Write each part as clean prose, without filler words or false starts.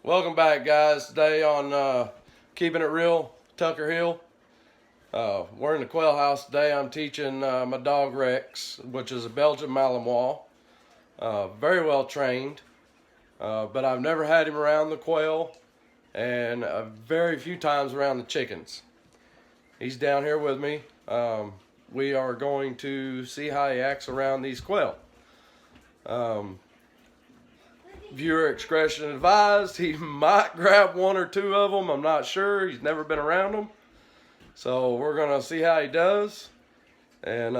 Welcome back, guys. Today on Keeping It Real, Tucker Hill. We're in the quail house today. I'm teaching my dog Rex, which is a Belgian Malinois. Very well trained, but I've never had him around the quail and very few times around the chickens. He's down here with me. We are going to see how he acts around these quail. Viewer discretion advised. He might grab one or two of them. I'm not sure. He's never been around them. So we're going to see how he does. And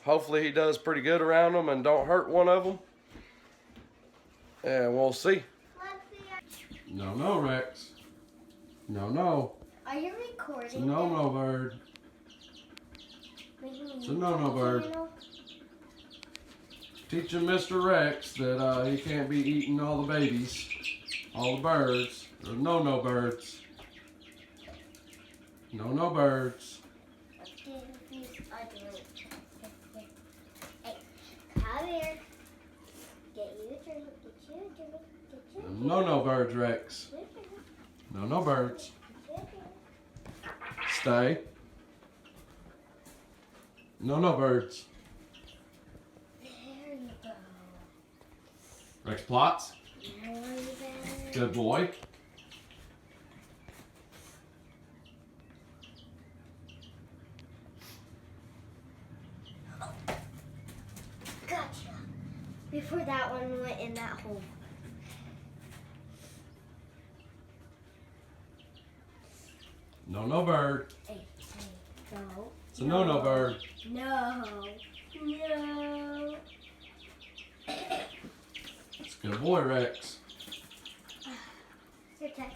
hopefully he does pretty good around them and don't hurt one of them. And we'll see. No, Rex. No. Are you recording? It's a no, bird. It's a no, bird. Teaching Mr. Rex that he can't be eating all the babies, all the birds. There's no birds. No birds. Hey, come here. Get you a drink. No birds, Rex. No birds. Stay. No birds. There you go. Rex plots. Good boy. Gotcha. Before that one went in that hole. No bird. Hey, go. It's a no bird. No. It's a good boy, Rex. It's okay.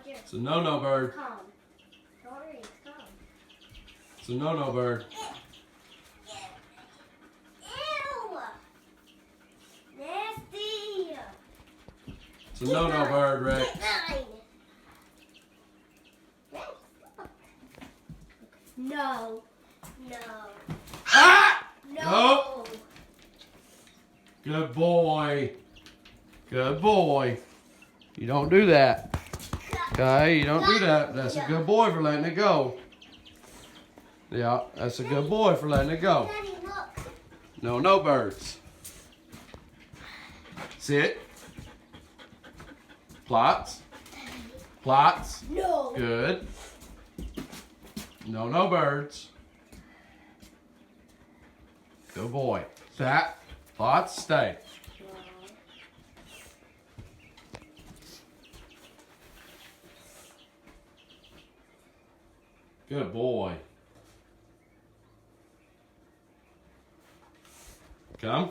It's a no bird. Calm. Don't worry, calm. It's a no bird. Ew! Nasty! It's a no bird, Rex. Nine. No. Ah! No. Nope. Good boy. Good boy. You don't do that. Okay, you don't do that. That's a good boy for letting it go. Yeah, that's a good boy for letting it go. Daddy, look. No birds. Sit. Plots. No. Good. No birds. Good boy. Sat. Plots. Stay. Good boy. Come.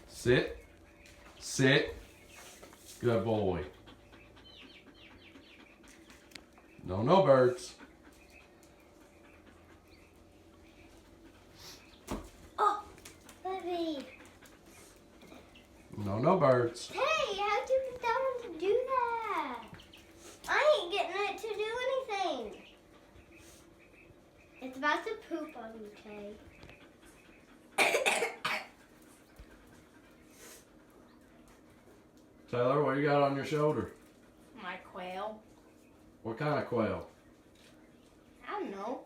Sit. Good boy. No birds. Oh, baby. No birds. Hey, how'd you get that one to do that? I ain't getting it to do anything. It's about to poop on you, Tay. Taylor, what you got on your shoulder? My quail. What kind of quail? I don't know.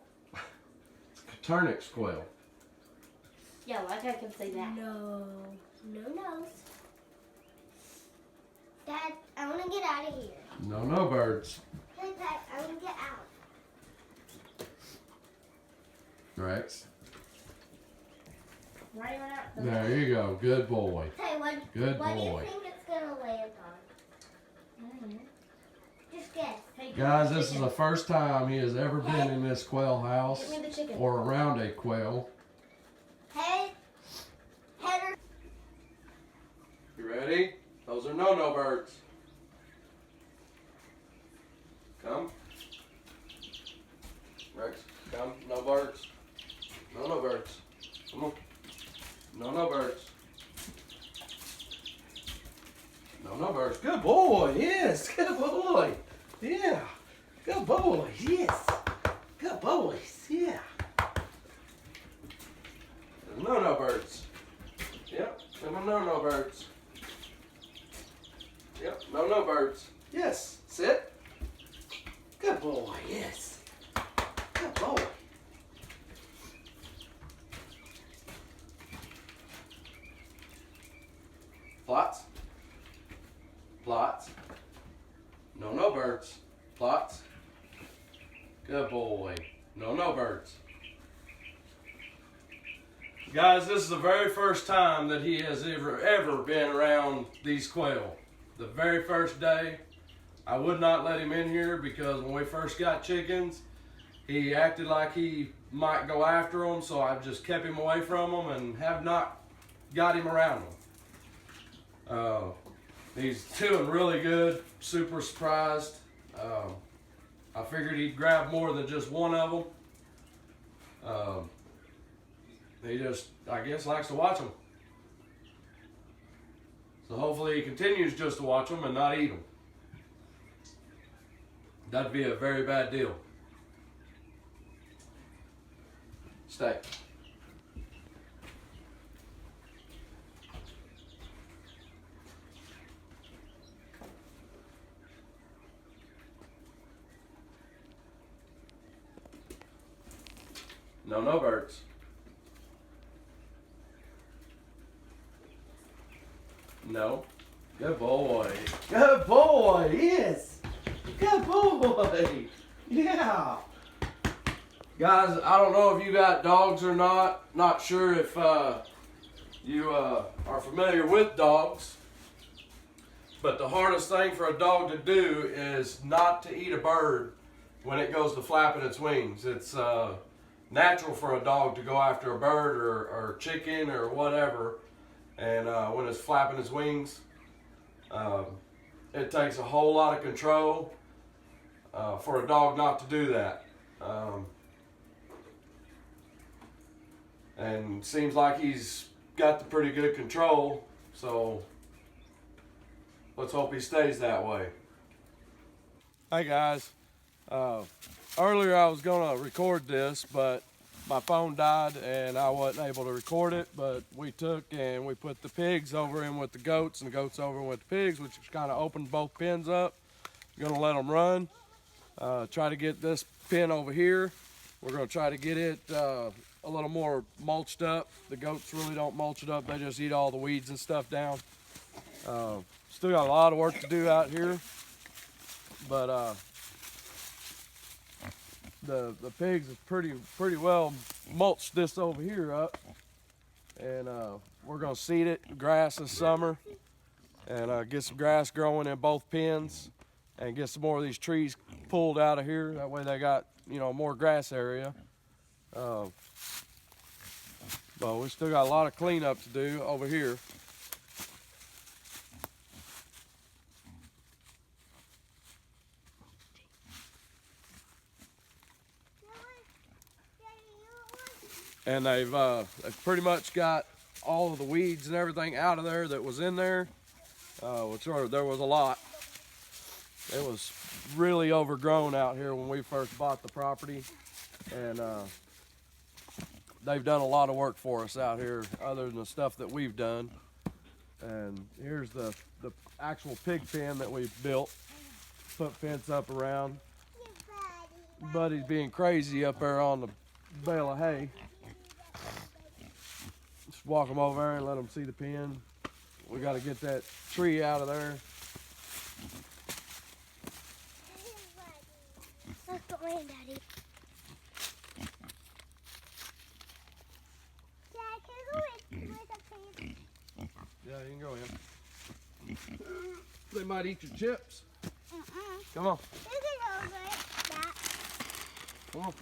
Turnix quail. Yeah, like I can say that. No nose. Dad, I want to get out of here. No birds. Hey, Dad, I want to get out. Rex. Why you not? There you go. Good boy. Hey, what do you Good boy. think it's going to land on? I don't know. Just guess. Hey, Guys, this is the first time he has ever been in this quail house Give me the chicken. or around a quail. Head or You ready? Those are no birds. Come. Rex, come. No birds. No birds. Come on. No birds. No birds. Good boy. Yes. Good boy. Yeah. Good boy. Yes. Good boys. Yeah. No birds. Yep. No birds. Yep. No birds. Yes. Sit. Good boy. Yes. Good boy. Plots. Plots. No birds. Plots. Good boy. No birds. Guys, this is the very first time that he has ever been around these quail. The very first day, I would not let him in here because when we first got chickens, he acted like he might go after them, so I've just kept him away from them and have not got him around them. He's doing really good, super surprised. I figured he'd grab more than just one of them. He just, I guess, likes to watch them. So hopefully he continues just to watch them and not eat them. That'd be a very bad deal. Stay. No birds. No. Good boy. Good boy. Yes. Good boy. Yeah. Guys, I don't know if you got dogs or not. Not sure if you are familiar with dogs. But the hardest thing for a dog to do is not to eat a bird when it goes to flapping its wings. It's natural for a dog to go after a bird or chicken or whatever. And when it's flapping its wings, it takes a whole lot of control for a dog not to do that. And seems like he's got the pretty good control, so let's hope he stays that way. Hey guys, earlier I was gonna record this, but my phone died and I wasn't able to record it, but we took and we put the pigs over in with the goats and the goats over in with the pigs, which kind of opened both pens up. We're gonna let them run. Try to get this pen over here. We're gonna try to get it a little more mulched up. The goats really don't mulch it up. They just eat all the weeds and stuff down. Still got a lot of work to do out here, but the pigs is pretty well mulched this over here up, and we're gonna seed it grass this summer and get some grass growing in both pens and get some more of these trees pulled out of here. That way they got, you know, more grass area. But we still got a lot of cleanup to do over here. And they've pretty much got all of the weeds and everything out of there that was in there, which there was a lot. It was really overgrown out here when we first bought the property, and they've done a lot of work for us out here other than the stuff that we've done. And here's the actual pig pen that we built, put fence up around. Buddy's being crazy up there on the bale of hay. Just walk them over there and let them see the pen. We got to get that tree out of there. Let's go in, Daddy. Dad, can I go in with the pig? Yeah, you can go in. They might eat your chips. Come on. You can over it, Dad. Come on.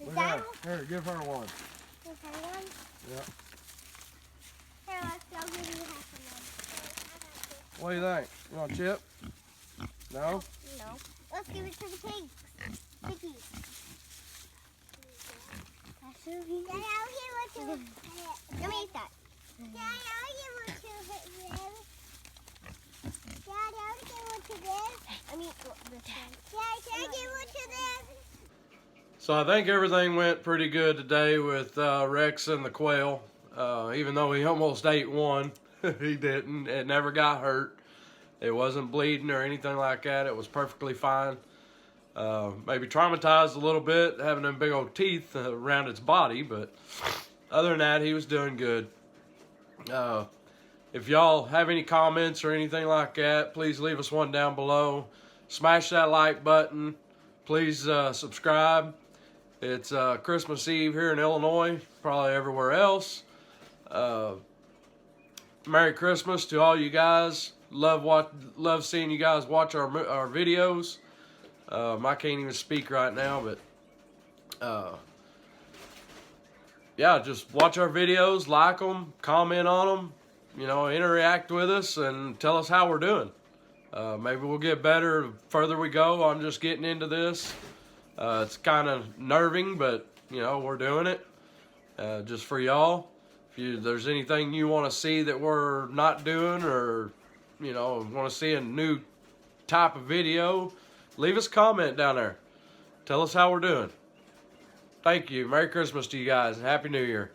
Look at her. Here, give her one. Give her one? Yeah. Here, I'll give you half of What do you think? You want a chip? No? them. No. Let's give it to the pigs. Piggies. Daddy, I'll give it to them. Let me eat that. Daddy, I'll give it to them. Daddy, I'll give it to them. I mean, this one. Daddy, can I give it to them? So I think everything went pretty good today with Rex and the quail. Even though he almost ate one, he didn't. It never got hurt. It wasn't bleeding or anything like that. It was perfectly fine. Maybe traumatized a little bit, having them big old teeth around its body, but other than that, he was doing good. If y'all have any comments or anything like that, please leave us one down below. Smash that like button. Please subscribe. It's Christmas Eve here in Illinois, probably everywhere else. Merry Christmas to all you guys. Love seeing you guys watch our videos. I can't even speak right now, but yeah, just watch our videos, like them, comment on them, you know, interact with us and tell us how we're doing. Maybe we'll get better the further we go. I'm just getting into this. It's kind of nerving, but you know, we're doing it just for y'all. If there's anything you want to see that we're not doing, or you know, want to see a new type of video, leave us a comment down there. Tell us how we're doing. Thank you. Merry Christmas to you guys and Happy New Year.